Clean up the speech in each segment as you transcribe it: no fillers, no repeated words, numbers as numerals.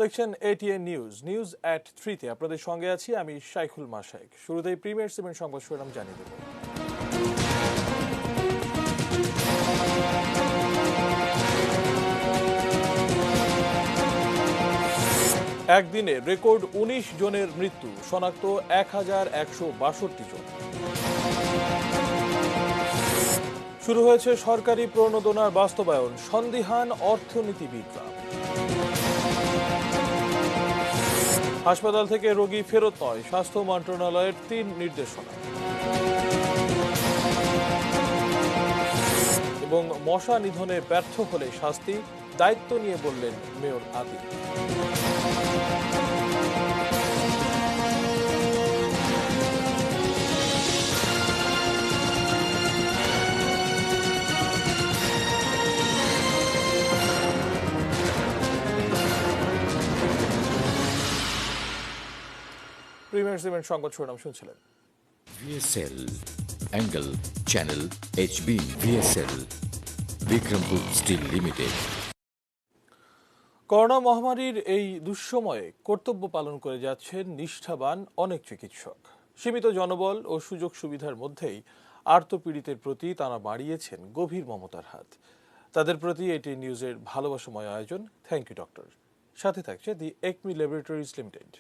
দেখছেন ATN news এট 3-তে আপনাদের সঙ্গে আছি আমি শাইখুল মাশায়েক। শুরুতেই প্রিমিয়ার সিমেন্ট সংবাদ শিরোনাম জানিয়ে দেব। একদিনে রেকর্ড ১৯ জনের মৃত্যু, শনাক্ত ১,১৬২ জন। শুরু হয়েছে সরকারি প্রণোদনার বাস্তবায়ন, সন্দিহান অর্থনীতিবিদরা। হাসপাতাল থেকে রোগী ফেরত নয়, স্বাস্থ্য মন্ত্রণালয়ের ৩ নির্দেশনা। এবং মশা নিধনে ব্যর্থ হলে শাস্তি, দায়িত্ব নিয়ে বললেন মেয়র আদিল। প্রিমিয়ার সিমেন্ট সংবাদ শিরোনাম শুনছিলেন। VSL, Angle, Channel, HB, VSL, Vikrampuর Steel Limited। Corona মহামারীর এই দুঃসময়ে কর্তব্য পালন করে যাচ্ছেন নিষ্ঠাবান অনেক চিকিৎসক। সীমিত জনবল ও সুযোগ সুবিধার মধ্যেই আর্তপীড়িতের প্রতি তারা বাড়িয়েছেন গভীর মমতার হাত। তাদের প্রতি এটি নিউজের ভালোবাসাময় আয়োজন থ্যাংক ইউ ডক্টর। সাথে থাকছে দি একমি ল্যাবরেটরিজ লিমিটেড।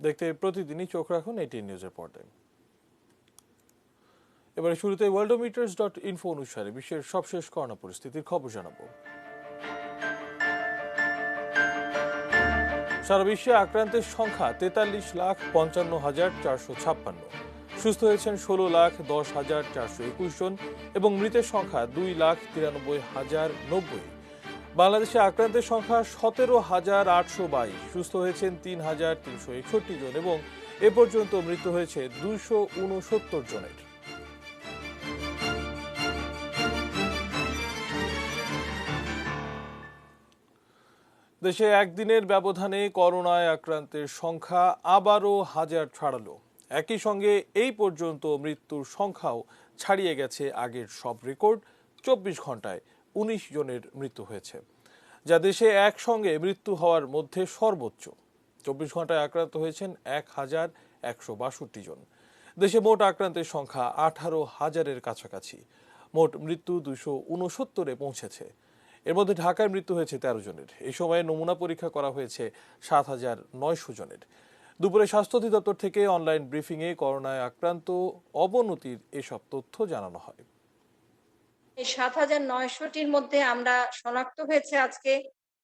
দেখতে প্রতিদিনই চোখ রাখুন এটিএন নিউজের পর্দায়। এবারে শুরুতে worldometers.info অনুসারে বিশ্বের সবশেষ করোনা পরিস্থিতির খবর জানাবো। সারা বিশ্বে আক্রান্তের সংখ্যা 43,55,456, সুস্থ হয়েছেন 16,10,421 জন এবং মৃতের সংখ্যা 2,93,090। বাংলাদেশে আক্রান্তের সংখ্যা 17,822, সুস্থ হয়েছেন 3,361 জন এবং এ পর্যন্ত মৃত্যু হয়েছে 269 জনের। দেশে একদিনের ব্যবধানে করোনায় আক্রান্তের সংখ্যা আবারও 1,000 ছাড়ালো। একই সঙ্গে এই পর্যন্ত মৃত্যুর সংখ্যাও ছাড়িয়ে গেছে আগের সব রেকর্ড। 24 ঘন্টায় 19 জনের মৃত্যু হয়েছে, যা দেশে একসঙ্গে মৃত্যু হওয়ার মধ্যে সর্বোচ্চ। 24 ঘন্টায় আক্রান্ত হয়েছেন 1,162 জন। দেশে মোট আক্রান্তের সংখ্যা 18,000-এর কাছাকাছি। মোট মৃত্যু 269-এ পৌঁছেছে। এর মধ্যে ঢাকায় মৃত্যু হয়েছে 13 জনের। এই সময়ে নমুনা পরীক্ষা করা হয়েছে 7,900 জনের। দুপুরে স্বাস্থ্য অধিদপ্তর থেকে অনলাইন ব্রিফিংয়ে করোনায় আক্রান্ত অবনতির এসব তথ্য জানানো হয়। এই 7,900টির মধ্যে আমরা শনাক্ত হয়েছে আজকে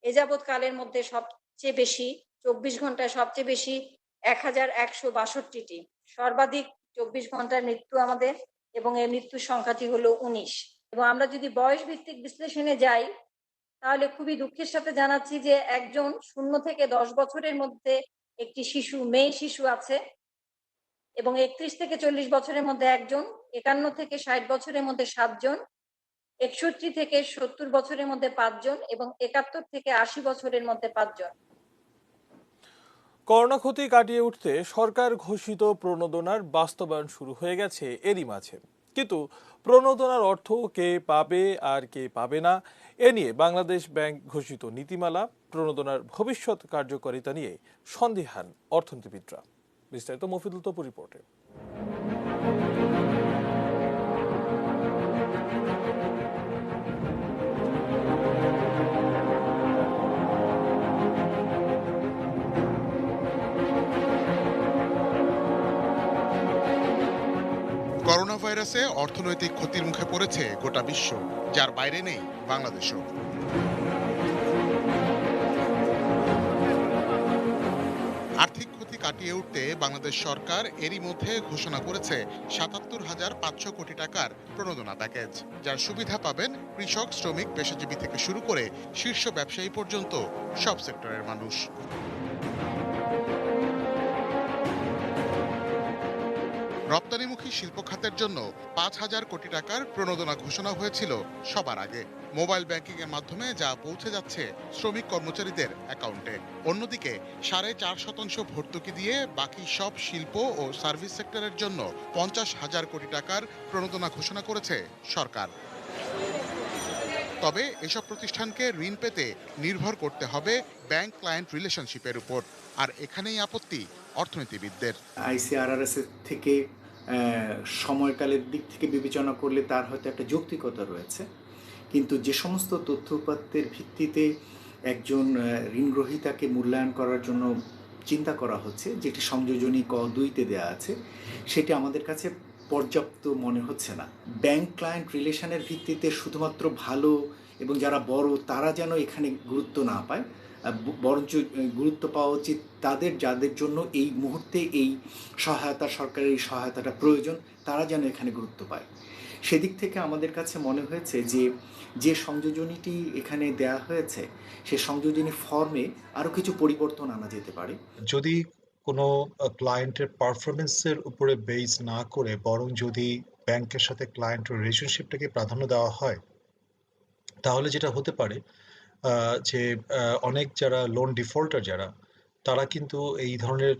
এ যাবৎকালের মধ্যে সবচেয়ে বেশি 24 ঘন্টায় সবচেয়ে বেশি 1,162টি। সর্বাধিক 24 ঘন্টার মৃত্যু আমাদের এবং এই মৃত্যুর সংখ্যাটি হলো 19। এবং আমরা যদি বয়স ভিত্তিক বিশ্লেষণে যাই তাহলে খুবই দুঃখের সাথে জানাচ্ছি যে একজন 0 থেকে 10 বছরের মধ্যে একটি শিশু, মেয়ে শিশু আছে এবং 31 থেকে 40 বছরের মধ্যে একজন, 51 থেকে 60 বছরের মধ্যে 7 জন, 61 থেকে 70 বছরের মধ্যে 5 জন এবং 71 থেকে 80 বছরের মধ্যে 5 জন। করোনা ক্ষতি কাটিয়ে উঠতে সরকার ঘোষিত প্রণোদনার বাস্তবায়ন শুরু হয়ে গেছে এরই মাঝে। কিন্তু প্রণোদনার অর্থ কে পাবে আর কে পাবে না এ নিয়ে বাংলাদেশ ব্যাংক ঘোষিত নীতিমালা, প্রণোদনার ভবিষ্যৎ কার্যকারিতা নিয়ে সন্দিহান অর্থনীতিবিদরা। বিস্তারিত মফিদুল তপু রিপোর্টে। করোনা ভাইরাসে অর্থনৈতিক ক্ষতির মুখে পড়েছে গোটা বিশ্ব, যার বাইরে নেই বাংলাদেশও। আর্থিক ক্ষতি কাটিয়ে উঠতে বাংলাদেশ সরকার এরই মধ্যে ঘোষণা করেছে ৭৭,৫০০ কোটি টাকার প্রণোদনা প্যাকেজ, যার সুবিধা পাবেন কৃষক, শ্রমিক, পেশাজীবী থেকে শুরু করে শীর্ষ ব্যবসায়ী পর্যন্ত সব সেক্টরের মানুষ। রপ্তানিমুখী শিল্প খাতের জন্য 5,000 কোটি টাকার প্রণোদনা ঘোষণা হয়েছিল সবার আগে। মোবাইল ব্যাংকিং এর মাধ্যমে যা পৌঁছে যাচ্ছে শ্রমিক কর্মচারীদের অ্যাকাউন্টে। অন্যদিকে 4.5% ভর্তুকি দিয়ে বাকি সব শিল্প ও সার্ভিস সেক্টরের জন্য 50,000 কোটি টাকার প্রণোদনা ঘোষণা করেছে সরকার। তবে এসব প্রতিষ্ঠানকে ঋণ পেতে নির্ভর করতে হবে ব্যাংক ক্লায়েন্ট রিলেশনশিপের উপর। আর এখানেই আপত্তি অর্থনীতিবিদদের। ICRRS থেকে সময়কালের দিক থেকে বিবেচনা করলে তার হয়তো একটা যৌক্তিকতা রয়েছে, কিন্তু যে সমস্ত তথ্য উপাত্তের ভিত্তিতে একজন ঋণগ্রহীতাকে মূল্যায়ন করার জন্য চিন্তা করা হচ্ছে, যেটি সংযোজনী ক 2-তে দেওয়া আছে, সেটি আমাদের কাছে পর্যাপ্ত মনে হচ্ছে না। ব্যাংক ক্লায়েন্ট রিলেশনের ভিত্তিতে শুধুমাত্র ভালো এবং যারা বড় তারা যেন এখানে গুরুত্ব না পায়, বরঞ্চ গুরুত্ব পাওয়া উচিত তাদের যাদের জন্য এই মুহূর্তে এই সহায়তা, সরকারের এই সহায়তাটা প্রয়োজন, তারা যেন এখানে গুরুত্ব পায়। সেদিক থেকে আমাদের কাছে মনে হয়েছে যে সংযোজনীটি এখানে দেয়া হয়েছে, সে সংযোজনী ফর্মে আরও কিছু পরিবর্তন আনা যেতে পারে। যদি কোনো ক্লায়েন্টের পারফরমেন্সের উপরে বেস না করে বরং যদি ব্যাংকের সাথে ক্লায়েন্টের রিলেশনশিপটাকে প্রাধান্য দেওয়া হয়, তাহলে যেটা হতে পারে যে অনেক যারা লোন ডিফল্টার তারা কিন্তু এই ধরনের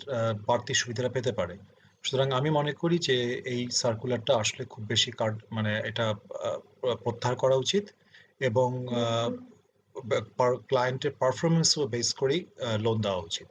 বাড়তি সুবিধাটা পেতে পারে। সুতরাং আমি মনে করি যে এই সার্কুলারটা আসলে খুব বেশি এটা প্রত্যাহার করা উচিত এবং ক্লায়েন্টের পারফরমেন্স বেস করেই লোন দেওয়া উচিত।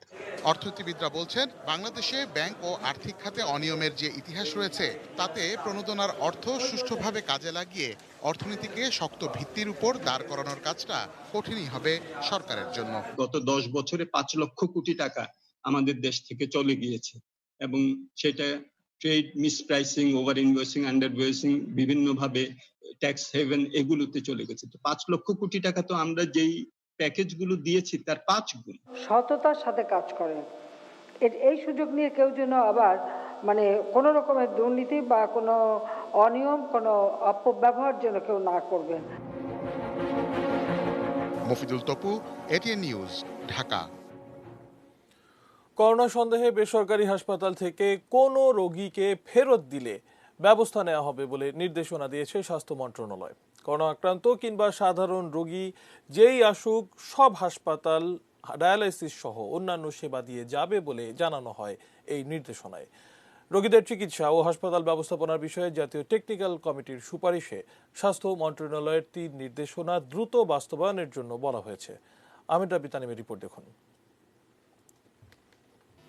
অর্থনীতিবিদরা বলছেন, বাংলাদেশে ব্যাংক ও আর্থিক খাতে অনিয়মের যে ইতিহাস রয়েছে, তাতে প্রণোদনার অর্থ সুষ্ঠুভাবে কাজে লাগিয়ে অর্থনীতিকে শক্ত ভিত্তির উপর দাঁড় করানোর কাজটা কঠিনই হবে সরকারের জন্য। গত 10 বছরে 5 লক্ষ কোটি টাকা আমাদের দেশ থেকে চলে গিয়েছে এবং সেটা trade mispricing, over invoicing, under invoicing, বিভিন্নভাবে ট্যাক্স হেভেন, এগুলোতে চলে গেছে। তো 5 লক্ষ কোটি টাকা তো আমরা যেই প্যাকেজগুলো দিয়েছি তার 5 গুণ। সততার সাথে কাজ করেন, এই সুযোগ নিয়ে কেউ যেন আবার কোনো রকমের দুর্নীতি বা কোনো অনিয়ম, কোনো অপব্যবহার যেন কেউ না করবেন। Mofidul Topu, ATN News, Dhaka. Corona সন্দেহে বেসরকারি হাসপাতাল থেকে কোনো রোগীকে ফেরত দিলে ব্যবস্থা নেওয়া হবে বলে নির্দেশনা দিয়েছে স্বাস্থ্য মন্ত্রণালয়। করোনা আক্রান্ত কিংবা সাধারণ রোগী যেই আসুক, সব হাসপাতাল ডায়ালাইসিস সহ অন্যান্য সেবা দিয়ে যাবে বলে জানানো হয় এই নির্দেশনায়। রোগীদের চিকিৎসা ও হাসপাতাল ব্যবস্থাপনার বিষয়ে জাতীয় টেকনিক্যাল কমিটির সুপারিশে স্বাস্থ্য মন্ত্রণালয়ের 3 নির্দেশনা দ্রুত বাস্তবায়নের জন্য বলা হয়েছে। আমির রাবি তানিমের রিপোর্ট দেখুন।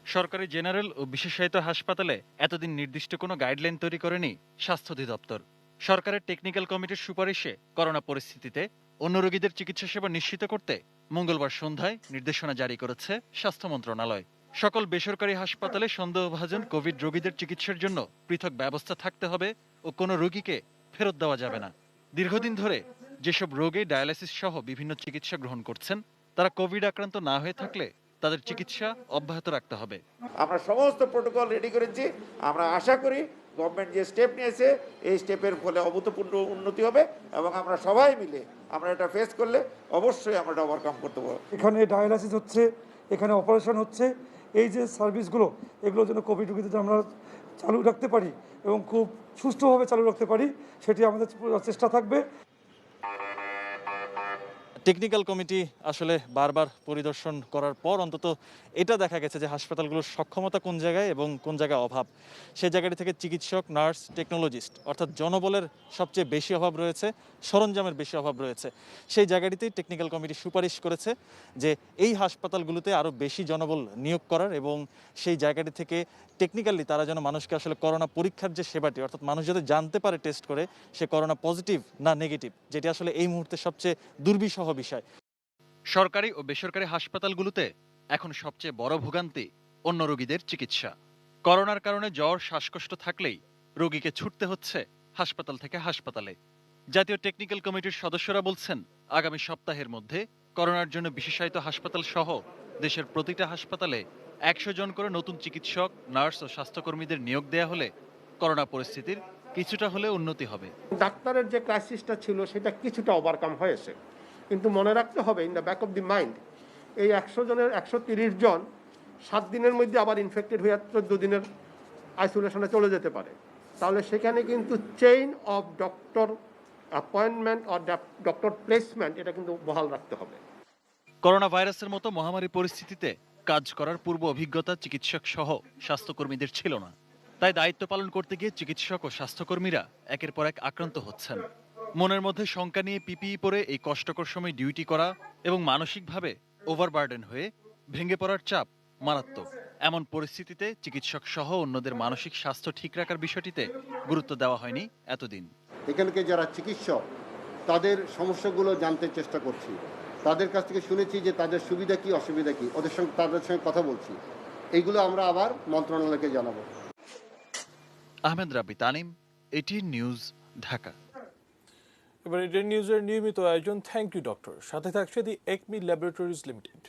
সরকারি জেনারেল ও বিশেষায়িত হাসপাতালে এতদিন নির্দিষ্ট কোনো গাইডলাইন তৈরি করেনি স্বাস্থ্য অধিদপ্তর। সরকারের টেকনিক্যাল কমিটির সুপারিশে করোনা পরিস্থিতিতে অন্য রোগীদের চিকিৎসা সেবা নিশ্চিত করতে মঙ্গলবার সন্ধ্যায় নির্দেশনা জারি করেছে স্বাস্থ্য মন্ত্রণালয়। সকল বেসরকারি হাসপাতালে সন্দেহভাজন কোভিড রোগীদের চিকিৎসার জন্য পৃথক ব্যবস্থা থাকতে হবে ও কোনো রোগীকে ফেরত দেওয়া যাবে না। দীর্ঘদিন ধরে যেসব রোগী ডায়ালাইসিস সহ বিভিন্ন চিকিৎসা গ্রহণ করছেন, তারা কোভিড আক্রান্ত না হয়ে থাকলে তাদের চিকিৎসা অব্যাহত রাখতে হবে। আমরা সমস্ত প্রোটোকল রেডি করেছি। আমরা আশা করি গভর্নমেন্ট যে স্টেপ নিয়েছে, এই স্টেপের ফলে অভূতপূর্ব উন্নতি হবে এবং আমরা সবাই মিলে আমরা এটা ফেস করলে অবশ্যই আমরা এটা ওভারকাম করতে পারবো। এখানে ডায়ালাইসিস হচ্ছে, এখানে অপারেশন হচ্ছে, এই যে সার্ভিসগুলো, এগুলো যেন কোভিড রোগীদের আমরা চালু রাখতে পারি এবং খুব সুষ্ঠুভাবে চালু রাখতে পারি, সেটি আমাদের চেষ্টা থাকবে। টেকনিক্যাল কমিটি আসলে বারবার পরিদর্শন করার পর অন্তত এটা দেখা গেছে যে হাসপাতালগুলোর সক্ষমতা কোন জায়গায় এবং কোন জায়গায় অভাব, সেই জায়গাটি থেকে চিকিৎসক, নার্স, টেকনোলজিস্ট অর্থাৎ জনবলের সবচেয়ে বেশি অভাব রয়েছে, সরঞ্জামের বেশি অভাব রয়েছে। সেই জায়গাটিতেই টেকনিক্যাল কমিটি সুপারিশ করেছে যে এই হাসপাতালগুলোতে আরও বেশি জনবল নিয়োগ করার এবং সেই জায়গাটি থেকে টেকনিক্যালি তারা যেন মানুষকে আসলে করোনা পরীক্ষার যে সেবাটি, অর্থাৎ মানুষ যাতে জানতে পারে টেস্ট করে সে করোনা পজিটিভ না নেগেটিভ, যেটি আসলে এই মুহূর্তে সবচেয়ে দুর্বিষহ বিষয়। সরকারি ও বেসরকারি হাসপাতালগুলোতে এখন সবচেয়ে বড় ভোগান্তি অন্য রোগীদের চিকিৎসা। করোনার কারণে জ্বর, শ্বাসকষ্ট থাকলেই রোগীকে ছুটতে হচ্ছে হাসপাতাল থেকে হাসপাতালে। জাতীয় টেকনিক্যাল কমিটির সদস্যরা বলছেন, আগামী সপ্তাহের মধ্যে করোনার জন্য বিশেষায়িত হাসপাতাল সহ দেশের প্রতিটা হাসপাতালে 100 জন করে নতুন চিকিৎসক, নার্স ও স্বাস্থ্যকর্মীদের নিয়োগ দেয়া হলে করোনা পরিস্থিতির কিছুটা হলে উন্নতি হবে। ডাক্তারের যে ক্রাইসিসটা ছিল সেটা কিছুটা ওভারকাম হয়েছে, কিন্তু মনে রাখতে হবে in the back of the mind, এই 100 জনের 130 জন 7 দিনের মধ্যে আবার ইনফেক্টেড হয়ে 14 দিনের আইসোলেশনে চলে যেতে পারে, তাহলে সেখানে কিন্তু chain of doctor appointment or doctor placement এটা কিন্তু বহাল রাখতে হবে। করোনা ভাইরাসের মতো মহামারী পরিস্থিতিতে কাজ করার পূর্ব অভিজ্ঞতা চিকিৎসক সহ স্বাস্থ্যকর্মীদের ছিল না। তাই দায়িত্ব পালন করতে গিয়ে চিকিৎসক ও স্বাস্থ্যকর্মীরা একের পর এক আক্রান্ত হচ্ছেন। মনের মধ্যে শঙ্কা নিয়ে পিপিই পরে এই কষ্টকর সময় ডিউটি করা এবং মানসিকভাবে ওভারবার্ডেন হয়ে ভেঙে পড়ার চাপ মারাত্মক। এমন পরিস্থিতিতে চিকিৎসক সহ অন্যদের মানসিক স্বাস্থ্য ঠিক রাখার বিষয়টিতে গুরুত্ব দেওয়া হয়নি এতদিন। এখানকে যারা চিকিৎসক তাদের সমস্যাগুলো জানতে চেষ্টা করছি, তাদের কাছ থেকে শুনেছি যে তাদের সুবিধা কি অসুবিধা কি, তাদের সঙ্গে কথা বলছি, এইগুলো আমরা আবার মন্ত্রণালয়কে জানাবো। আহমেদ রাব্বি তানিম, এটিএন নিউজ, ঢাকা। এবার এটিএন নিউজের নিয়মিত আয়োজন থ্যাংক ইউ ডক্টর, সাথে থাকছে দি একমি ল্যাবরেটরিজ লিমিটেড।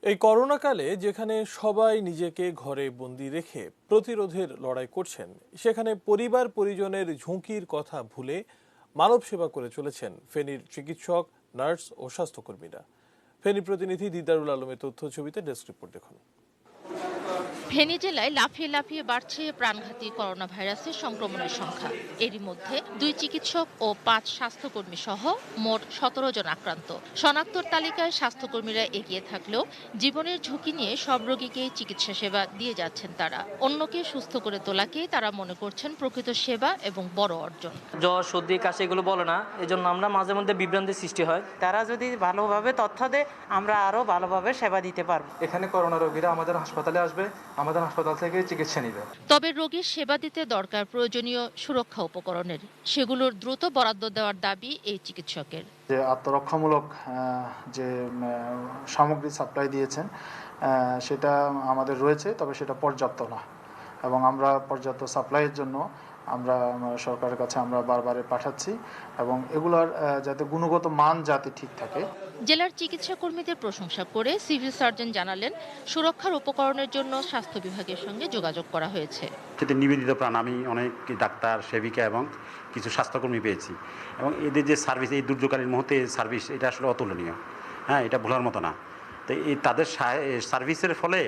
এই করোনাকালে যেখানে সবাই নিজেকে ঘরে বন্দি রেখে প্রতিরোধের লড়াই করছেন, সেখানে পরিবার পরিজনের ঝুঁকির কথা ভুলে মানব সেবা করে চলেছেন ফেনীর চিকিৎসক, নার্স ও স্বাস্থ্যকর্মীরা। ফেনী প্রতিনিধি দিদারুল আলমের তথ্য ছবিতে ডেস্ক রিপোর্ট দেখুন। ফেনী জেলায় লাফিয়ে লাফিয়ে বাড়ছে প্রাণঘাতী করোনা ভাইরাসের সংক্রমণের সংখ্যা। এরই মধ্যে 2 চিকিৎসক ও 5 স্বাস্থ্যকর্মী সহ মোট 17 জন আক্রান্ত। শনাক্তর তালিকায় স্বাস্থ্যকর্মীরা এগিয়ে থাকলেও জীবনের ঝুঁকি নিয়ে সব রোগীকেই চিকিৎসা সেবা দিয়ে যাচ্ছেন তারা। অন্যকে সুস্থ করে তোলাকেই তারা মনে করছেন প্রকৃত সেবা এবং বড় অর্জন। জ্বর, সর্দি, কাশি এগুলো বলে না, এজন্য আমরা মাঝে মধ্যে বিভ্রান্তির সৃষ্টি হয়। তারা যদি ভালোভাবে তথ্য দেয় আমরা আরো ভালোভাবে সেবা দিতে পারবো। এখানে করোনা রোগীরা আমাদের হাসপাতালে আসবে, আমাদের হাসপাতাল থেকে চিকিৎসা নেবে। তবে রোগীর সেবা দিতে দরকার প্রয়োজনীয় সুরক্ষা উপকরণের, সেগুলোর দ্রুত বরাদ্দ দেওয়ার দাবি এই চিকিৎসকের। যে আত্মরক্ষামূলক যে সামগ্রী সাপ্লাই দিয়েছেন সেটা আমাদের রয়েছে, তবে সেটা পর্যাপ্ত না, এবং আমরা পর্যাপ্ত সাপ্লাইয়ের জন্য আমরা সরকারের কাছে আমরা বারবার পাঠাচ্ছি, এবং এগুলার যাতে গুণগত মান যাতে ঠিক থাকে। জেলার চিকিৎসা কর্মীদের প্রশংসা করে সিভিল সার্জন জানালেন, সুরক্ষার উপকরণের জন্য স্বাস্থ্য বিভাগের সঙ্গে যোগাযোগ করা হয়েছে। সেটা নিবেদিত প্রাণ, আমি অনেক ডাক্তার, সেবিকা এবং কিছু স্বাস্থ্যকর্মী পেয়েছি, এবং এদের যে সার্ভিস, এই দুর্যোগকালীন মুহূর্তে সার্ভিস, এটা আসলে অতুলনীয়। হ্যাঁ, এটা ভোলার মতো না। তো এই তাদের সার্ভিসের ফলে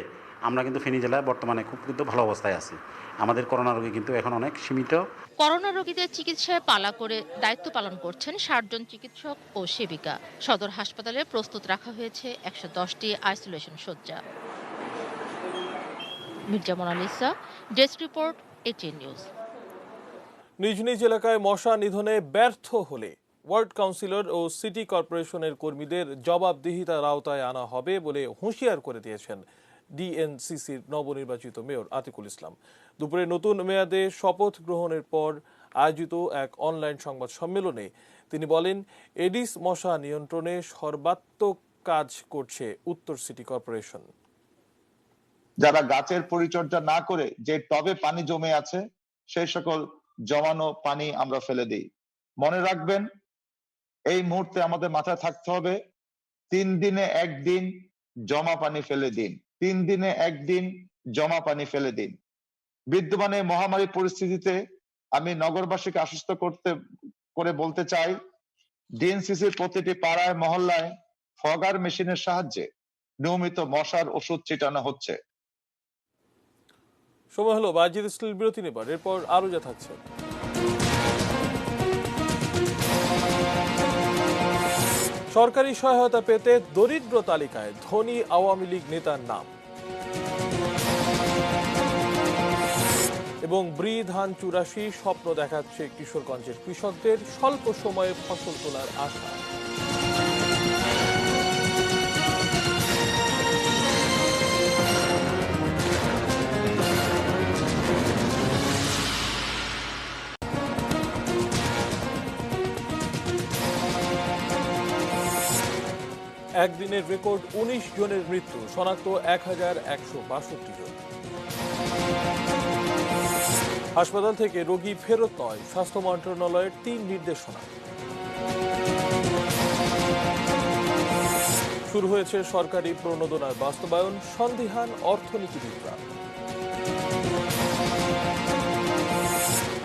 আমরা কিন্তু ফেনী জেলায় বর্তমানে খুব কিন্তু ভালো অবস্থায় আছি। আমাদের করোনা রোগী কিন্তু এখন অনেক সীমিত। করোনা রোগীদের চিকিৎসায় পালা করে দায়িত্ব পালন করছেন 60 জন চিকিৎসক ও সেবিকা। সদর হাসপাতালে প্রস্তুত রাখা হয়েছে 110টি আইসোলেশন শয্যা। Mirza Monalisa, desk report, ATN News. নিজ নিজ এলাকায় মশা নিধনে ব্যর্থ হলে ওয়ার্ড কাউন্সিলর ও সিটি কর্পোরেশনের কর্মীদের জবাবদিহিতার আওতায় আনা হবে বলে হুঁশিয়ার করে দিয়েছেন ডিএনসিসির নবনির্বাচিত মেয়র আতিকুল ইসলাম। দুপুরে নতুন মেয়াদে শপথ গ্রহণের পর আয়োজিত এক অনলাইন সংবাদ সম্মেলনে তিনি বলেন, এডিস মশা নিয়ন্ত্রণে সর্বাত্মক কাজ করছে উত্তর সিটি কর্পোরেশন। যারা গাছের পরিচর্যা না করে যে টবে পানি জমে আছে, সেই সকল জমানো পানি আমরা ফেলে দিই। মনে রাখবেন, এই মুহূর্তে আমাদের মাথায় থাকতে হবে, 3 দিনে 1 দিন জমা পানি ফেলে দিন, 3 দিনে 1 দিন জমা পানি ফেলে দিন। বিদ্যমান এই মহামারী পরিস্থিতিতে আমি নগরবাসীকে আশ্বস্ত করে বলতে চাই, ডিএনসিসির প্রতিটি পাড়ায় মহল্লায় ফগার মেশিনের সাহায্যে নিয়মিত মশার ওষুধ ছিটানো হচ্ছে। সময় হলো বাজিদ স্টিল বিরতি নেবার, এরপর আরো যা থাকছে। সরকারি সহায়তা পেতে দরিদ্র তালিকায় ধনী আওয়ামী লীগ নেতার নাম, এবং ধান 84 স্বপ্ন দেখাচ্ছে কিশোরগঞ্জের কৃষকদের, স্বল্প সময়ে ফসল তোলার আশা। একদিনের রেকর্ড 19 জনের মৃত্যু, শনাক্ত 1162 জন। হাসপাতাল থেকে রোগী ফেরত নয়, স্বাস্থ্য মন্ত্রণালয়ের 3 নির্দেশনা। শুরু হয়েছে সরকারি প্রণোদনার বাস্তবায়ন, সন্দিহান অর্থনীতিবিদরা।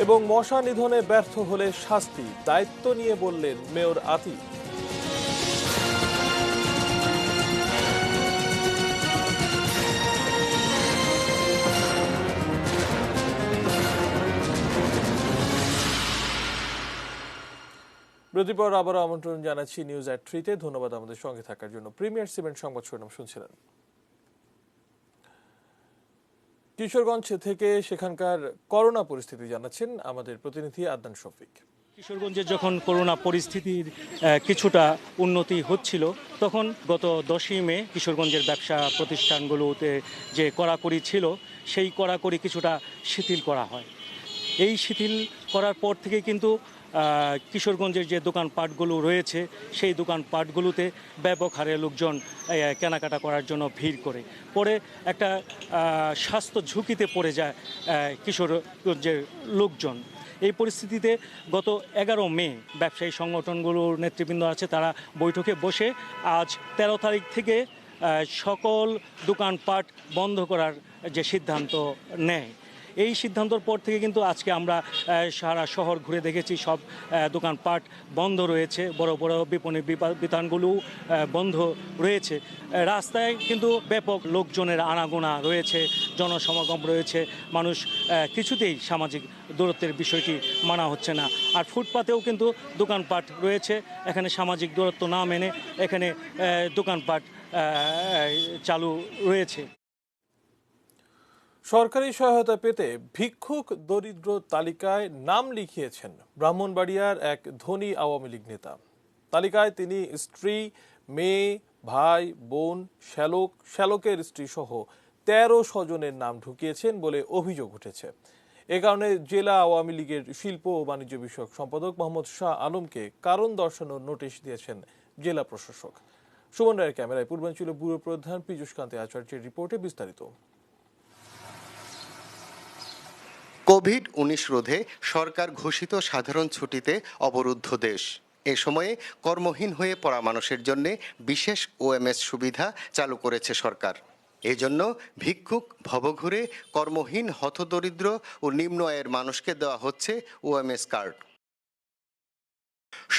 এবং মশা নিধনে ব্যর্থ হলে শাস্তি, দায়িত্ব নিয়ে বললেন মেয়র আতিক। প্রতিপর আবারও আমন্ত্রণ জানাচ্ছি নিউজ@3-তে। ধন্যবাদ আমাদের সঙ্গে থাকার জন্য। প্রিমিয়ার সিমেন্ট সংবাদ শিরোনাম শুনছিলেন। কিশোরগঞ্জ থেকে সেখানকার করোনা পরিস্থিতি জানাচ্ছেন আমাদের প্রতিনিধি আদনান শফিক। কিশোরগঞ্জে যখন করোনা পরিস্থিতির কিছুটা উন্নতি হচ্ছিল, তখন গত 10ই মে কিশোরগঞ্জের ব্যবসা প্রতিষ্ঠানগুলোতে যে কড়াকড়ি ছিল, সেই কড়াকড়ি কিছুটা শিথিল করা হয়। এই শিথিল করার পর থেকে কিন্তু কিশোরগঞ্জের যে দোকানপাটগুলো রয়েছে, সেই দোকানপাটগুলোতে ব্যাপক হারে লোকজন কেনাকাটা করার জন্য ভিড় করে পরে একটা স্বাস্থ্য ঝুঁকিতে পড়ে যায় কিশোরগঞ্জের লোকজন। এই পরিস্থিতিতে গত 11 মে ব্যবসায়ী সংগঠনগুলোর নেতৃবৃন্দ আছে, তারা বৈঠকে বসে আজ 13 তারিখ থেকে সকল দোকানপাট বন্ধ করার যে সিদ্ধান্ত নেয়। এই সিদ্ধান্তর পর থেকে কিন্তু আজকে আমরা সারা শহর ঘুরে দেখেছি, সব দোকানপাট বন্ধ রয়েছে, বড় বড় বিপণী বিতানগুলো বন্ধ রয়েছে। রাস্তায় কিন্তু ব্যাপক লোকজনের আনাগোনা রয়েছে, জনসমাগম রয়েছে, মানুষ কিছুতেই সামাজিক দূরত্বের বিষয়টি মানা হচ্ছে না। আর ফুটপাতেও কিন্তু দোকানপাট রয়েছে, এখানে সামাজিক দূরত্ব না মেনে এখানে দোকানপাট চালু রয়েছে। সরকারি সহায়তা পেতে ভিক্ষুক দরিদ্র তালিকায় নাম লিখিয়েছেন ব্রাহ্মণবাড়িয়ার এক ধনী আওয়ামী লীগ নেতা। তালিকায় তিনি স্ত্রী, মেয়ে, ভাই, বোন, শ্যালকের স্ত্রী সহ 13 স্বজনের নাম ঢুকিয়েছেন বলে অভিযোগ উঠেছে। এ কারণে জেলা আওয়ামী লীগের শিল্প ও বাণিজ্য বিষয়ক সম্পাদক মোহাম্মদ শাহ আলমকে কারণ দর্শানোর নোটিশ দিয়েছেন জেলা প্রশাসক। সুমন রায়ের ক্যামেরায় পূর্বাঞ্চলীয় ব্যুরো প্রধান পীযূষ কান্তি আচার্যের রিপোর্টে বিস্তারিত। কোভিড-19 রোধে সরকার ঘোষিত সাধারণ ছুটিতে অবরুদ্ধ দেশ। এ সময়ে কর্মহীন হয়ে পড়া মানুষের জন্য বিশেষ ওএমএস সুবিধা চালু করেছে সরকার। এজন্য ভিক্ষুক, ভবঘুরে, কর্মহীন, হতদরিদ্র ও নিম্ন আয়ের মানুষকে দেওয়া হচ্ছে ওএমএস কার্ড।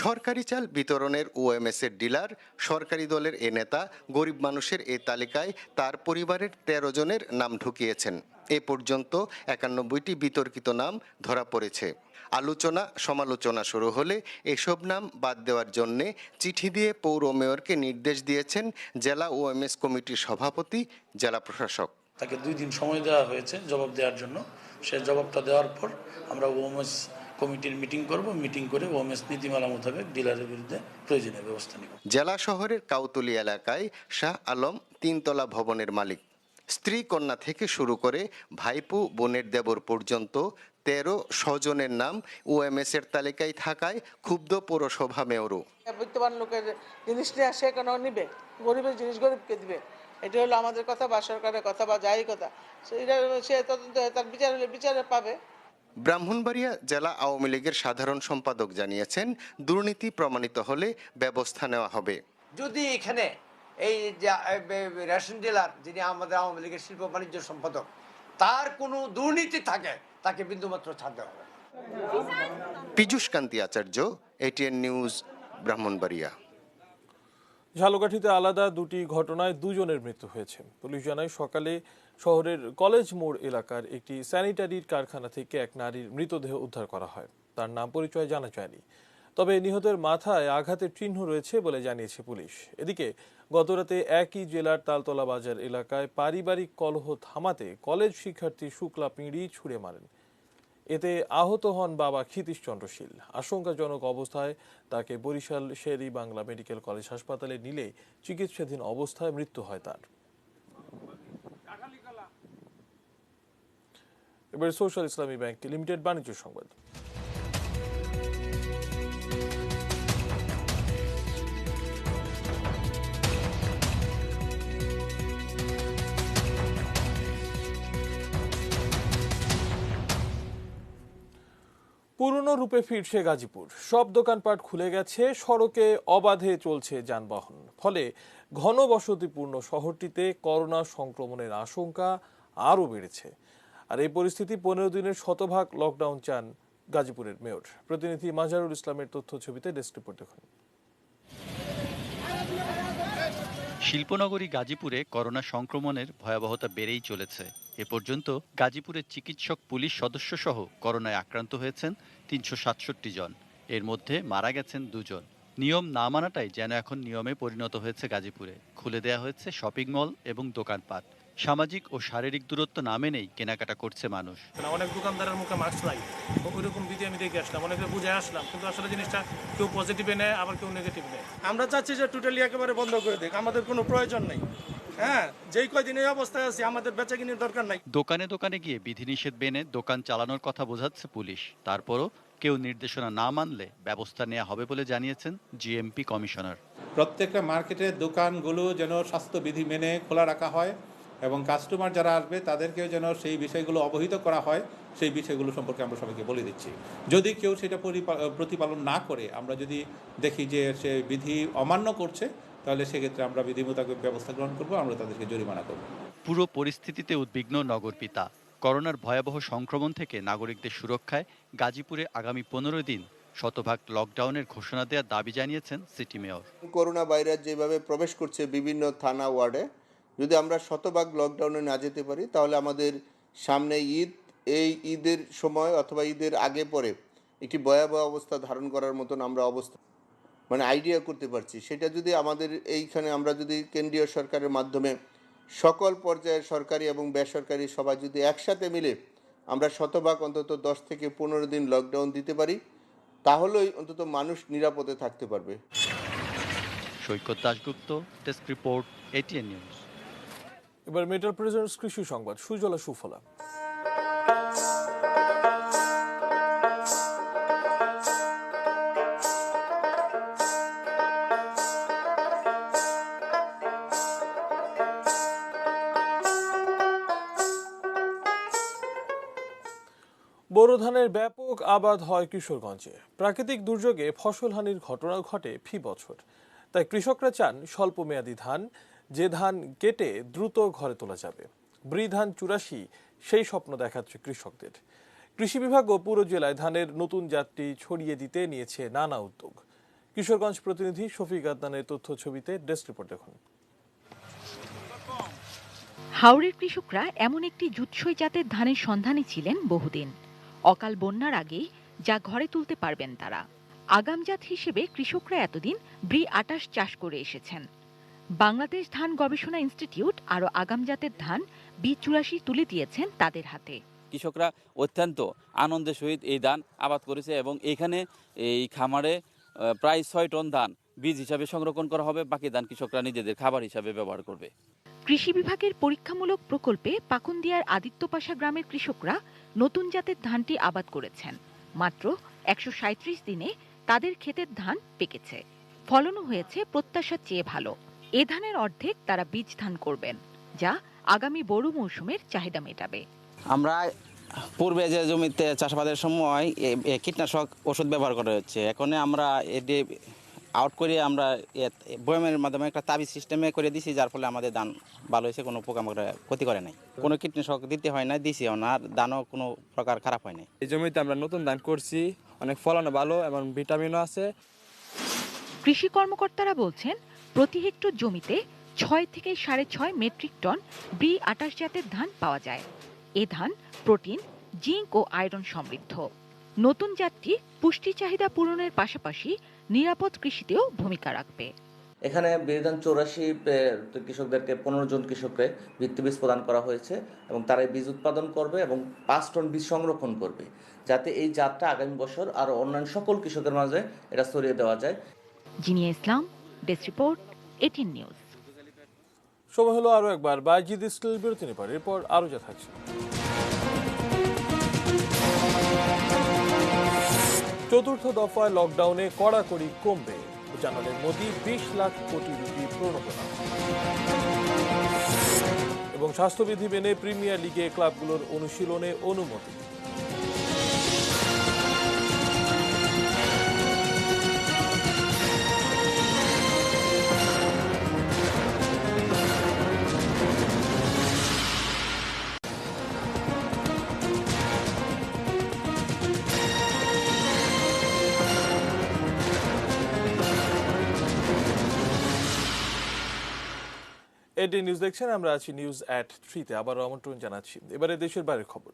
সরকারি চাল বিতরণের ওএমএস এর ডিলার, সরকারি দলের এ নেতা গরিব মানুষের এই তালিকায় তার পরিবারের 13 জনের নাম ঢুকিয়েছেন। এ পর্যন্ত 91টি বিতর্কিত নাম ধরা পড়েছে। আলোচনা সমালোচনা শুরু হলে এসব নাম বাদ দেওয়ার জন্য চিঠি দিয়ে পৌর মেয়রকে নির্দেশ দিয়েছেন জেলা ওএমএস কমিটির সভাপতি, জেলা প্রশাসক। তাকে 2 দিন সময় দেওয়া হয়েছে জবাব দেওয়ার জন্য। সে জবাবটা দেওয়ার পর আমরা ওএমএস কমিটির মিটিং করব, মিটিং করে ওএমএস নীতিমালা মোতাবেক ডিলারের বিরুদ্ধে প্রয়োজনীয় ব্যবস্থা নেব। জেলা শহরের কাউতলি এলাকায় শাহ আলম 3 তলা ভবনের মালিক। স্ত্রী কন্যা থেকে শুরু করে ভাইপো, বোনের দেবর পর্যন্ত 13 স্বজনের নাম ওএমএস এর তালিকায় থাকায় ক্ষুব্ধ পৌরসভা মেয়রও। বিত্তবান লোকের জিনিস নিয়ে সে কেন নিবে? গরিবের জিনিস গরিবকে দিবে, এটা হলো আমাদের কথা বা সরকারের কথা বা যাই কথা, সে তদন্ত তার বিচার হলে বিচারে পাবে। ব্রাহ্মণবাড়িয়া জেলা আওয়ামী লীগের সাধারণ সম্পাদক জানিয়েছেন, দুর্নীতি প্রমাণিত হলে ব্যবস্থা নেওয়া হবে। যদি এখানে এই রেশন ডিলার, যিনি আমাদের আওয়ামী লীগের শিল্প বাণিজ্য সম্পাদক, তার কোনো দুর্নীতি থাকে, তাকে বিন্দুমাত্র ছাড় দেওয়া হবে। পীযূষ কান্তি আচার্য, এটিএন নিউজ, ব্রাহ্মণবাড়িয়া। ঝালকাঠিতে আলাদা 2টি ঘটনায় 2 জনের মৃত্যু হয়েছে। পুলিশ জানায়, সকালে শহরের কলেজ মোড় এলাকার একটি স্যানিটারির কারখানা থেকে এক নারীর মৃতদেহ উদ্ধার করা হয়। তার নাম পরিচয় জানা যায়নি, তবে নিহতের মাথায় আঘাতের চিহ্ন রয়েছে বলে জানিয়েছে পুলিশ। এদিকে গতরাতে একই জেলার তালতলা বাজার এলাকায় পারিবারিক কলহ থামাতে কলেজ শিক্ষার্থী শুক্লা পিঁড়ি ছুঁড়ে মারেন। এতে আহত হন বাবা ক্ষিতীশ চন্দ্রশীল। আশঙ্কাজনক অবস্থায় তাকে বরিশাল শের-ই বাংলা মেডিকেল কলেজ হাসপাতালে নিলে চিকিৎসাধীন অবস্থায় মৃত্যু হয় তার। এবার সোশ্যাল ইসলামী ব্যাংক লিমিটেড বাণিজ্য সংবাদ। পুরনো রূপে ফিরছে গাজীপুর। সব দোকানপাট খুলে গেছে, সড়কে অবাধে চলছে যানবাহন। ফলে ঘনবসতিপূর্ণ শহরটিতে করোনা সংক্রমণের আশঙ্কা আরও বেড়েছে। আর এই পরিস্থিতি 15 দিনের শতভাগ লকডাউন চান গাজীপুরের মেয়র। প্রতিনিধি মাজারুল ইসলামের তথ্য ছবিতে ডেস্ক রিপোর্ট দেখুন। শিল্পনগরী গাজীপুরে করোনা সংক্রমণের ভয়াবহতা বেড়েই চলেছে। এ পর্যন্ত গাজীপুরের চিকিৎসক, পুলিশ সদস্য সহ করোনায় আক্রান্ত হয়েছেন 367 জন। এর মধ্যে মারা গেছেন 2 জন। নিয়ম না মানাটাই যেন এখন নিয়মে পরিণত হয়েছে গাজীপুরে। খুলে দেয়া হয়েছে শপিং মল এবং দোকানপাট। সামাজিক ও শারীরিক দূরত্ব না মেনেই কেনাকাটা করছে মানুষ। অনেক দোকানদারের মুখে মাস্ক নাই, ওইরকম বিধি আমি দেখে আসলাম, অনেকে বুঝে আসলাম, কিন্তু আসলে জিনিসটা কেউ পজিটিভে নেয়, আবার কেউ নেগেটিভ নেয়। আমরা চাচ্ছি যে টোটালি একেবারে বন্ধ করে দেখ, আমাদের কোনো প্রয়োজন নেই। হ্যাঁ, যেই কয়দিন এই অবস্থায় আছি আমাদের বেচাকিনির দরকার নাই। দোকানে দোকানে গিয়ে বিধিনিষেধ মেনে দোকান চালানোর কথা বোঝাচ্ছে পুলিশ। তারপরও কেউ নির্দেশনা না মানলে ব্যবস্থা নেওয়া হবে বলে জানিয়েছেন জিএমপি কমিশনার। প্রত্যেকটা মার্কেটের দোকানগুলো যেন স্বাস্থ্যবিধি মেনে খোলা রাখা হয় এবং কাস্টমার যারা আসবে তাদেরকেও যেন সেই বিষয়গুলো অবহিত করা হয়। সেই বিষয়গুলো সম্পর্কে আমরা সবাইকে বলে দিচ্ছি। যদি কেউ সেটা প্রতিপালন না করে, আমরা যদি দেখি যে সে বিধি অমান্য করছে, তাহলে সেক্ষেত্রে আমরা বিধি মোতাবেক ব্যবস্থা গ্রহণ করব, আমরা তাদেরকে জরিমানা করব। পুরো পরিস্থিতিতে উদ্বিগ্ন নগর পিতা। করোনার ভয়াবহ সংক্রমণ থেকে নাগরিকদের সুরক্ষায় গাজীপুরে আগামী 15 দিন শতভাগ লকডাউনের ঘোষণা দেওয়ার দাবি জানিয়েছেন সিটি মেয়র। করোনা ভাইরাস যেভাবে প্রবেশ করছে বিভিন্ন থানা ওয়ার্ডে, যদি আমরা শতভাগ লকডাউনে না যেতে পারি, তাহলে আমাদের সামনে ঈদ, এই ঈদের সময় অথবা ঈদের আগে পরে একটি ভয়াবহ অবস্থা ধারণ করার মতন আমরা আইডিয়া করতে পারছি। সেটা যদি আমাদের এইখানে আমরা যদি কেন্দ্রীয় সরকারের মাধ্যমে সকল পর্যায়ের সরকারি এবং বেসরকারি সবাই যদি একসাথে মিলে আমরা শতভাগ অন্তত 10 থেকে 15 দিন লকডাউন দিতে পারি, তাহলেই অন্তত মানুষ নিরাপদে থাকতে পারবে। Saikat Dasgupta, desk report, ATN news. এবার মেটাল প্রেজেন্টস কৃষি সংবাদ, সুজলা সুফলা। বোরো ধানের ব্যাপক আবাদ হয় কিশোরগঞ্জে। প্রাকৃতিক দুর্যোগে ফসলহানির ঘটনা ঘটে ফি বছর। তাই কৃষকরা চান স্বল্পমেয়াদী ধান, যে ধান কেটে দ্রুত ঘরে তোলা যাবে। ব্রি ধান 84 সেই স্বপ্ন দেখাচ্ছে কৃষকদের। কৃষি বিভাগ ও পুরো জেলায় ধানের নতুন জাতটি ছড়িয়ে দিতে নিয়েছে নানা উদ্যোগ। কিশোরগঞ্জ প্রতিনিধি শফিক আদনানের তথ্য ছবিতে ডেস্ক রিপোর্ট দেখুন। হাওড়ের কৃষকরা এমন একটি জুৎসই জাতের ধানের সন্ধানে ছিলেন বহুদিন। অকাল বন্যার আগেই যা ঘরে তুলতে পারবেন তারা। আগাম জাত হিসেবে কৃষকরা এতদিন ব্রি 28 চাষ করে এসেছেন। বাংলাদেশ ধান গবেষণা ইনস্টিটিউট আরও আগাম জাতের ধান বি 84 তুলে দিয়েছেন তাদের হাতে। কৃষকরা অত্যন্ত আনন্দের সহিত এই ধান আবাদ করেছে এবং এখানে এই খামারে প্রায় 6 টন ধান বীজ হিসাবে সংরক্ষণ করা হবে। বাকি ধান কৃষকরা নিজেদের খাবার হিসাবে ব্যবহার করবে। কৃষি বিভাগের পরীক্ষামূলক প্রকল্পে পাকুন্দিয়ার আদিত্যপাশা গ্রামের কৃষকরা নতুন জাতের ধানটি আবাদ করেছেন। মাত্র 137 দিনে তাদের ক্ষেতের ধান পেকেছে। ফলনও হয়েছে প্রত্যাশার চেয়ে ভালো। এ ধানের অর্ধেক তারা বীজ ধান করবেন, যা আগামী বোরো মৌসুমের চাহিদা মেটাবে। আমরা পূর্বে যে জমিতে চাষাবাদের সময় কীটনাশক ওষুধ ব্যবহার করা হচ্ছে, এখন আমরা এটি আউট করে আমরা বয়ামের মাধ্যমে একটা তাবিজ সিস্টেমে করে দিছি, যার ফলে আমাদের ধান ভালো হয়েছে, কোনো পোকামাকড় ক্ষতি করে নাই, কোনো কীটনাশক দিতে হয় না, দিছিও না, আর ধানও কোনো প্রকার খারাপ হয় নাই। এই জমিতে আমরা নতুন ধান করছি, অনেক ফলনও ভালো এবং ভিটামিনও আছে। কৃষি কর্মকর্তারা বলছেন প্রতি হেক্টর জমিতে 6 থেকে 6.5 মেট্রিক টন ব্রি 28 জাতের ধান পাওয়া যায়। এ ধান প্রোটিন, জিঙ্ক ও আয়রন সমৃদ্ধ। নতুন জাতটি পুষ্টি চাহিদা পূরণের পাশাপাশি নিরাপদ কৃষিতেও ভূমিকা রাখবে। এখানে বিধান 84 কৃষকদেরকে 15 জন কৃষককে ভিত্তিবীজ প্রদান করা হয়েছে এবং তারা বীজ উৎপাদন করবে এবং 5 টন বীজ সংরক্ষণ করবে, যাতে এই জাতটা আগামী বছর আরো অন্যান্য সকল কৃষকের মাঝে এটা ছড়িয়ে দেওয়া যায়। জিনিয়া ইসলাম, ডেস্ক রিপোর্ট, এটিএন নিউজ। সময় হলো আরো একবার বাইজিদ স্টিল বিরতি নেবার, এরপর আরো যা থাকছে। চতুর্থ দফায় লকডাউনে কড়াকড়ি কমবে, জানালেন মোদি। 20 লাখ কোটি রুপি প্রণোদনা। এবং স্বাস্থ্যবিধি মেনে প্রিমিয়ার লিগে ক্লাবগুলোর অনুশীলনে অনুমতি। এডি নিউজ দেখছেন, আমরা আছি নিউজ এট 3-তে। আবার আমন্ত্রণ জানাচ্ছি এবারে দেশের বাইরের খবর।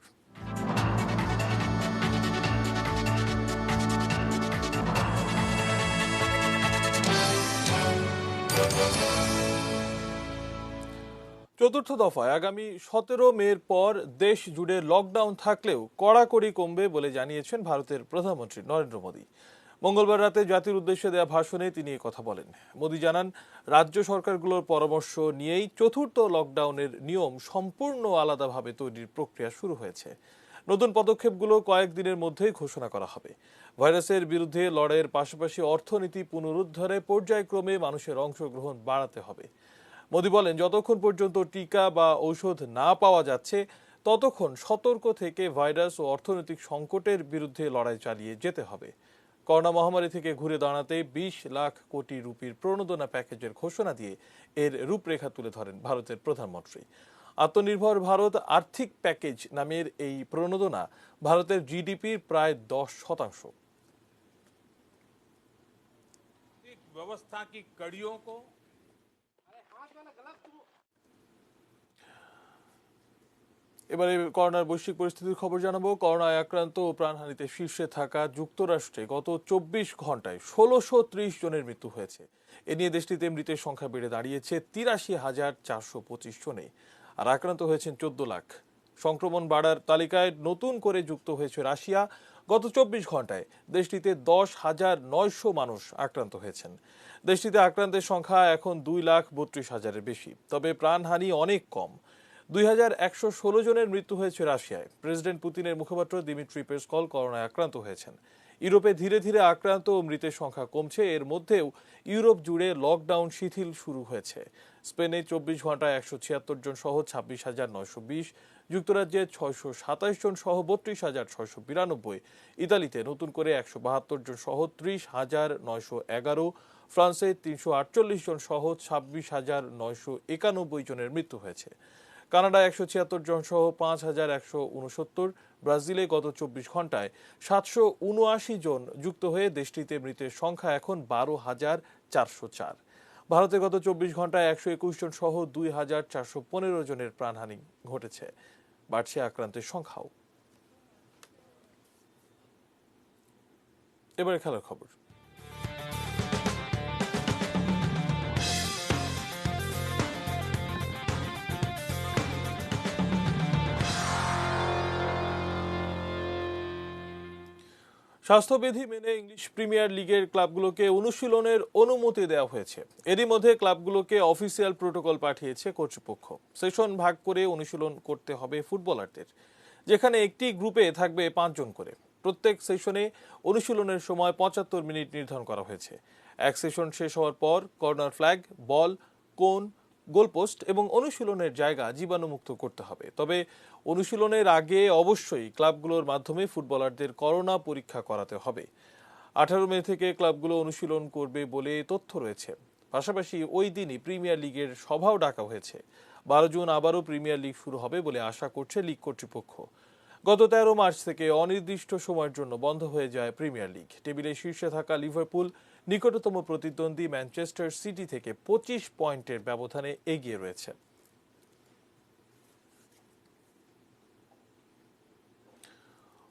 চতুর্থ দফায় আগামী 17 মের পর দেশ জুড়ে লকডাউন থাকলেও কড়াকড়ি কমবে বলে জানিয়েছেন ভারতের প্রধানমন্ত্রী নরেন্দ্র মোদী। মঙ্গলবার রাতে জাতির উদ্দেশ্যে দেওয়া ভাষণে তিনি কথা বলেন। মোদী জানান, রাজ্য সরকারগুলোর পরামর্শ নিয়েই চতুর্থ লকডাউনের নিয়ম সম্পূর্ণ আলাদাভাবে তৈরির প্রক্রিয়া শুরু হয়েছে। নতুন পদক্ষেপগুলো কয়েকদিনের মধ্যেই ঘোষণা করা হবে। ভাইরাসের বিরুদ্ধে লড়াইয়ের পাশাপাশি অর্থনীতি পুনরুদ্ধারে পর্যায়ক্রমে মানুষের অংশগ্রহণ বাড়াতে হবে। মোদী বলেন, যতক্ষণ পর্যন্ত টিকা বা ঔষধ না পাওয়া যাচ্ছে ততক্ষণ সতর্ক থেকে ভাইরাস ও অর্থনৈতিক সংকটের বিরুদ্ধে লড়াই চালিয়ে যেতে হবে। করোনা মহামারী থেকে ঘুরে দাঁড়াতে 20 লাখ কোটি রুপির প্রণোদনা প্যাকেজের ঘোষণা দিয়ে এর রূপরেখা তুলে ধরেন ভারতের প্রধানমন্ত্রী। আত্মনির্ভর ভারত আর্থিক প্যাকেজ নামের এই প্রণোদনা ভারতের জিডিপির প্রায় 10%। व्यवस्था की कड़ियों को এবারে করোনার বৈশ্বিক পরিস্থিতির খবর জানাবো। করোনায় আক্রান্ত ও প্রাণহানিতে শীর্ষে থাকা যুক্তরাষ্ট্রে গত 24 ঘন্টায় 1630 জনের মৃত্যু হয়েছে। এ নিয়ে দেশটিতে মৃতের সংখ্যা বেড়ে দাঁড়িয়েছে 83,425 জনে, আর আক্রান্ত হয়েছেন 14 লাখ। সংক্রমণ বাড়ার তালিকায় নতুন করে যুক্ত হয়েছে রাশিয়া। গত 24 ঘন্টায় দেশটিতে 10,900 মানুষ আক্রান্ত হয়েছেন। দেশটিতে আক্রান্তের সংখ্যা এখন 2,32,000-এর বেশি, তবে প্রাণহানি অনেক কম। 2116 জনের মৃত্যু হয়েছে রাশিয়ায়। প্রেসিডেন্ট পুতিনের মুখপাত্র দিমিত্রি পেসকল করোনায় আক্রান্ত হয়েছেন। ইউরোপে ধীরে ধীরে আক্রান্ত ও মৃতের সংখ্যা কমছে। এর মধ্যেও ইউরোপ জুড়ে লকডাউন শিথিল শুরু হয়েছে। স্পেনে 24 ঘন্টায় 176 জন সহ 26,920, যুক্তরাজ্যে 627 জন সহ 32,692, ইতালিতে নতুন করে 172 জন সহ 30,911, ফ্রান্সে 348 জন সহ 26,991 জনের মৃত্যু হয়েছে। কানাডায় 176 জন সহ 5,169, ব্রাজিলে গত 24 ঘন্টায় 779 জন যুক্ত হয়ে দেশটিতে মৃতের সংখ্যা এখন 12,404। ভারতে গত 24 ঘন্টায় 121 জন সহ 2,415 জনের প্রাণহানি ঘটেছে। বাড়ছে আক্রান্তের সংখ্যাও। এবারে খেলার খবর। স্বাস্থ্যবিধি মেনে ইংলিশ প্রিমিয়ার লিগের ক্লাবগুলোকে অনুশীলনের অনুমতি দেওয়া হয়েছে। এরই মধ্যে ক্লাবগুলোকে অফিসিয়াল প্রোটোকল পাঠিয়েছে কর্তৃপক্ষ। সেশন ভাগ করে অনুশীলন করতে হবে ফুটবলারদের, যেখানে একটি গ্রুপে থাকবে 5 জন করে। প্রত্যেক সেশনে অনুশীলনের সময় 75 মিনিট নির্ধারণ করা হয়েছে। এক সেশন শেষ হওয়ার পর কর্নার ফ্ল্যাগ, বল, কোন, গোলপোস্ট এবং অনুশীলনের জায়গা জীবাণুমুক্ত করতে হবে। তবে অনুশীলনের আগে অবশ্যই ক্লাবগুলোর মাধ্যমে ফুটবলারদের করোনা পরীক্ষা করাতে হবে। 18 মে থেকে ক্লাবগুলো অনুশীলন করবে বলে তথ্য রয়েছে। পাশাপাশি ওই দিনই প্রিমিয়ার লিগের সভাও ডাকা হয়েছে। 12 জুন আবারও প্রিমিয়ার লিগ শুরু হবে বলে আশা করছে লিগ কর্তৃপক্ষ। গত 13 মার্চ থেকে অনির্দিষ্ট সময়ের জন্য বন্ধ হয়ে যায় প্রিমিয়ার লিগ। টেবিলে শীর্ষে থাকা লিভারপুল নিকটতম প্রতিদ্বন্দ্বী ম্যানচেস্টার সিটি থেকে 25 পয়েন্টের ব্যবধানে এগিয়ে রয়েছে।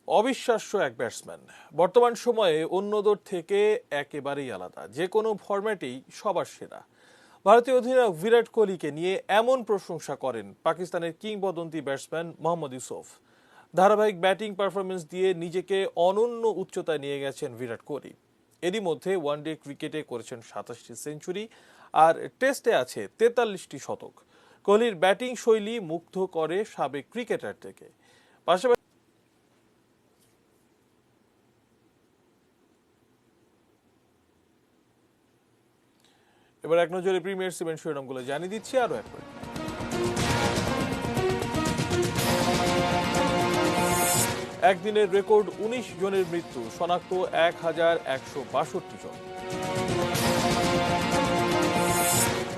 অবিশ্বাস্য এক ব্যাটসম্যান, বর্তমান সময়ে অন্যদের থেকে একেবারেই আলাদা, যে কোনো ফরম্যাটেই সবার সেরা। ভারতীয় অধিনায়ক বিরাট কোহলিকে নিয়ে এমন প্রশংসা করেন পাকিস্তানের কিংবদন্তি ব্যাটসম্যান মোহাম্মদ ইউসুফ। ধারাবাহিক ব্যাটিং পারফরমেন্স দিয়ে নিজেকে অনন্য উচ্চতায় নিয়ে গেছেন বিরাট কোহলি। এরই মধ্যে ওয়ানডে ক্রিকেটে করেছেন 27টি সেঞ্চুরি, আর টেস্টে আছে 43টি শতক। কোহলির ব্যাটিং শৈলী মুগ্ধ করে সাবেক ক্রিকেটারদেরকে। পাশাপাশি এবার এক নজরে প্রিমিয়ার সিমেন্ট শিরোনামগুলো জানিয়ে দিচ্ছি আরো একবার। একদিনের রেকর্ড 19 জনের মৃত্যু, শনাক্ত 1,162 জন।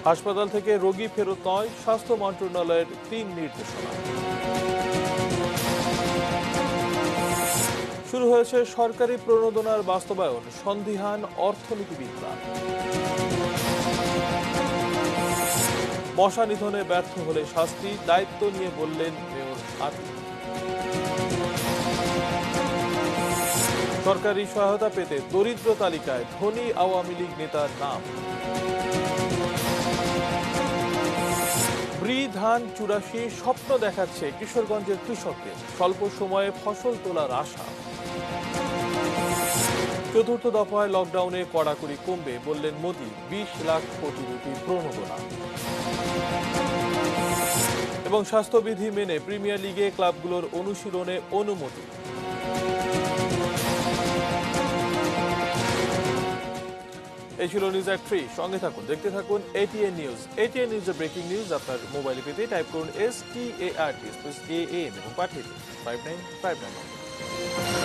হাসপাতাল থেকে রোগী ফেরত নয়, স্বাস্থ্য মন্ত্রণালয়ের 3 নির্দেশনা। শুরু হয়েছে সরকারি প্রণোদনার বাস্তবায়ন, সন্দিহান অর্থনীতিবিদরা। মশা নিধনে ব্যর্থ হলে শাস্তি, দায়িত্ব নিয়ে বললেন মেয়র আতিক। সরকারি সহায়তা পেতে দরিদ্র তালিকায় ধনী আওয়ামী লীগ নেতার নাম। ধান 84 স্বপ্ন দেখাচ্ছে কিশোরগঞ্জের কৃষকদের, স্বল্প সময়ে ফসল তোলার আশা। চতুর্থ দফায় লকডাউনে কড়াকড়ি কমবে বললেন মোদি, 20 লাখ কোটি রুপি প্রণোদনা। এবং স্বাস্থ্যবিধি মেনে প্রিমিয়ার লিগে ক্লাবগুলোর অনুশীলনে অনুমতি। এই ছিল নিউজ অ্যাট 3। সঙ্গে থাকুন, দেখতে থাকুন ATN নিউজ। ATN নিউজের ব্রেকিং নিউজ আপনার মোবাইলে পেতে টাইপ করুন START AAN এবং পাঠিয়ে দিন 5959।